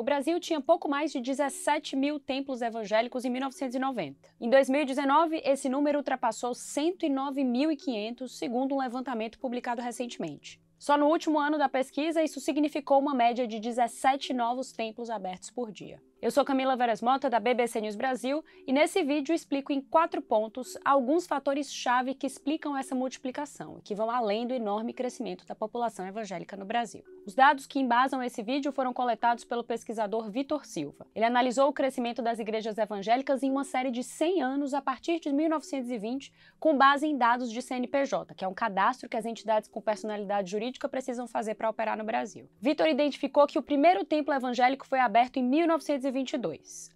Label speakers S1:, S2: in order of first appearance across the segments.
S1: O Brasil tinha pouco mais de 17 mil templos evangélicos em 1990. Em 2019, esse número ultrapassou 109.500, segundo um levantamento publicado recentemente. Só no último ano da pesquisa, isso significou uma média de 17 novos templos abertos por dia. Eu sou Camila Veras Mota, da BBC News Brasil, e nesse vídeo explico em 4 pontos alguns fatores-chave que explicam essa multiplicação e que vão além do enorme crescimento da população evangélica no Brasil. Os dados que embasam esse vídeo foram coletados pelo pesquisador Vitor Silva. Ele analisou o crescimento das igrejas evangélicas em uma série de 100 anos a partir de 1920, com base em dados de CNPJ, que é um cadastro que as entidades com personalidade jurídica precisam fazer para operar no Brasil. Vitor identificou que o primeiro templo evangélico foi aberto em 1922.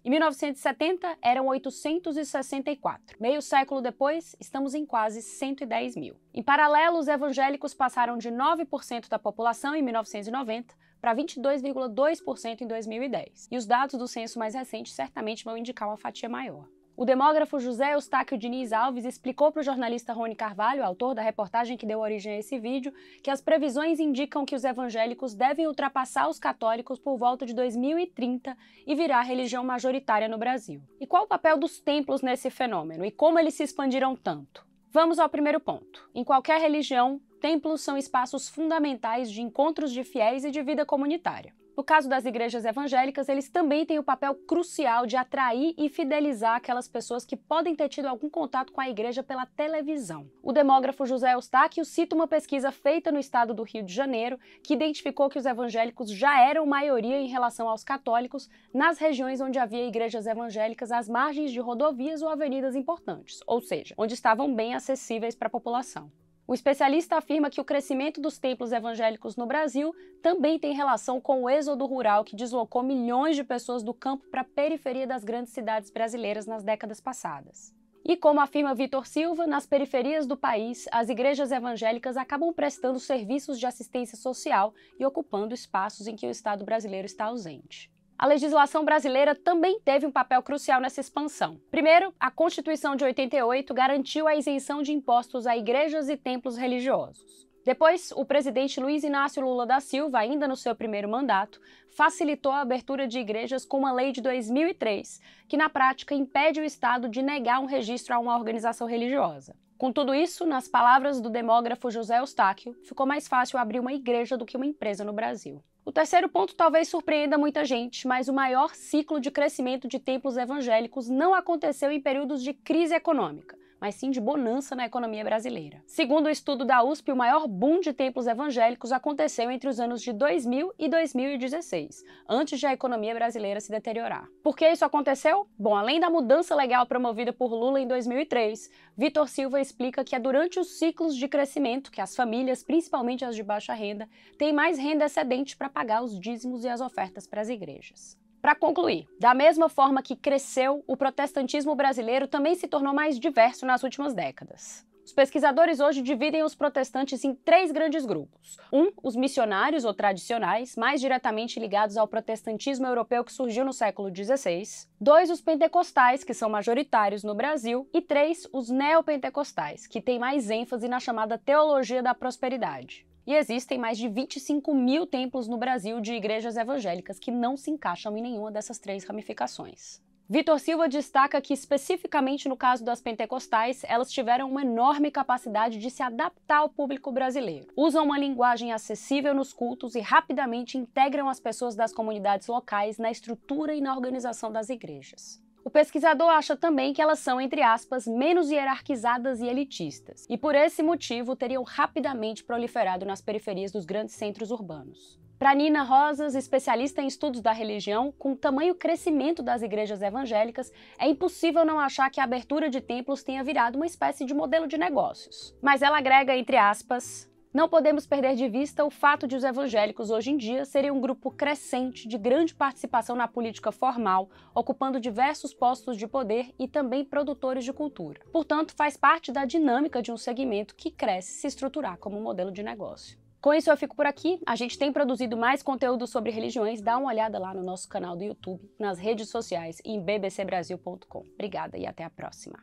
S1: Em 1970, eram 864. Meio século depois, estamos em quase 110 mil. Em paralelo, os evangélicos passaram de 9% da população em 1990 para 22,2% em 2010. E os dados do censo mais recente certamente vão indicar uma fatia maior. O demógrafo José Eustáquio Diniz Alves explicou para o jornalista Rony Carvalho, autor da reportagem que deu origem a esse vídeo, que as previsões indicam que os evangélicos devem ultrapassar os católicos por volta de 2030 e virar religião majoritária no Brasil. E qual o papel dos templos nesse fenômeno e como eles se expandiram tanto? Vamos ao primeiro ponto. Em qualquer religião, templos são espaços fundamentais de encontros de fiéis e de vida comunitária. No caso das igrejas evangélicas, eles também têm o papel crucial de atrair e fidelizar aquelas pessoas que podem ter tido algum contato com a igreja pela televisão. O demógrafo José Eustáquio cita uma pesquisa feita no estado do Rio de Janeiro que identificou que os evangélicos já eram maioria em relação aos católicos nas regiões onde havia igrejas evangélicas às margens de rodovias ou avenidas importantes, ou seja, onde estavam bem acessíveis para a população. O especialista afirma que o crescimento dos templos evangélicos no Brasil também tem relação com o êxodo rural que deslocou milhões de pessoas do campo para a periferia das grandes cidades brasileiras nas décadas passadas. E como afirma Vitor Silva, nas periferias do país, as igrejas evangélicas acabam prestando serviços de assistência social e ocupando espaços em que o Estado brasileiro está ausente. A legislação brasileira também teve um papel crucial nessa expansão. Primeiro, a Constituição de 88 garantiu a isenção de impostos a igrejas e templos religiosos. Depois, o presidente Luiz Inácio Lula da Silva, ainda no seu primeiro mandato, facilitou a abertura de igrejas com uma lei de 2003, que na prática impede o Estado de negar um registro a uma organização religiosa. Com tudo isso, nas palavras do demógrafo José Eustáquio, ficou mais fácil abrir uma igreja do que uma empresa no Brasil. O terceiro ponto talvez surpreenda muita gente, mas o maior ciclo de crescimento de templos evangélicos não aconteceu em períodos de crise econômica, mas sim de bonança na economia brasileira. Segundo o estudo da USP, o maior boom de templos evangélicos aconteceu entre os anos de 2000 e 2016, antes de a economia brasileira se deteriorar. Por que isso aconteceu? Bom, além da mudança legal promovida por Lula em 2003, Vitor Silva explica que é durante os ciclos de crescimento que as famílias, principalmente as de baixa renda, têm mais renda excedente para pagar os dízimos e as ofertas para as igrejas. Para concluir, da mesma forma que cresceu, o protestantismo brasileiro também se tornou mais diverso nas últimas décadas. Os pesquisadores hoje dividem os protestantes em 3 grandes grupos. Os missionários ou tradicionais, mais diretamente ligados ao protestantismo europeu que surgiu no século XVI. 2, os pentecostais, que são majoritários no Brasil. E 3, os neopentecostais, que têm mais ênfase na chamada teologia da prosperidade. E existem mais de 25 mil templos no Brasil de igrejas evangélicas que não se encaixam em nenhuma dessas 3 ramificações. Vitor Silva destaca que, especificamente no caso das pentecostais, elas tiveram uma enorme capacidade de se adaptar ao público brasileiro. Usam uma linguagem acessível nos cultos e rapidamente integram as pessoas das comunidades locais na estrutura e na organização das igrejas. O pesquisador acha também que elas são, entre aspas, menos hierarquizadas e elitistas, e por esse motivo teriam rapidamente proliferado nas periferias dos grandes centros urbanos. Para Nina Rosas, especialista em estudos da religião, com o tamanho crescimento das igrejas evangélicas, é impossível não achar que a abertura de templos tenha virado uma espécie de modelo de negócios. Mas ela agrega, entre aspas, não podemos perder de vista o fato de os evangélicos hoje em dia serem um grupo crescente de grande participação na política formal, ocupando diversos postos de poder e também produtores de cultura. Portanto, faz parte da dinâmica de um segmento que cresce se estruturar como um modelo de negócio. Com isso eu fico por aqui. A gente tem produzido mais conteúdo sobre religiões. Dá uma olhada lá no nosso canal do YouTube, nas redes sociais e em bbcbrasil.com. Obrigada e até a próxima.